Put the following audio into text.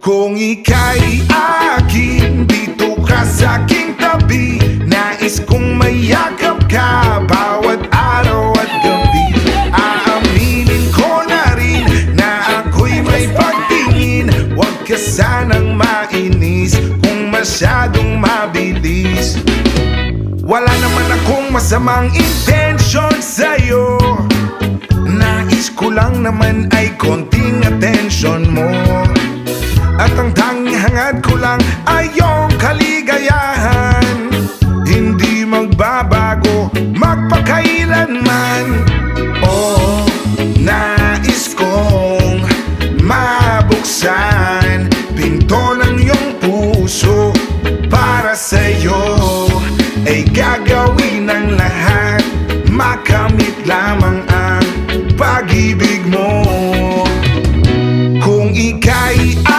Kung ika'y akin, dito ka sa aking tabi. Nais kong mayakap ka bawat araw at gabi. Aaminin ko na rin na ako'y may pagtingin. Huwag ka sanang mainis kung masyadong mabilis. Wala naman akong masamang intensyon sa'yo. Nais ko lang naman ay konting atensyon mo. At ang tanging hangad ko lang ay yung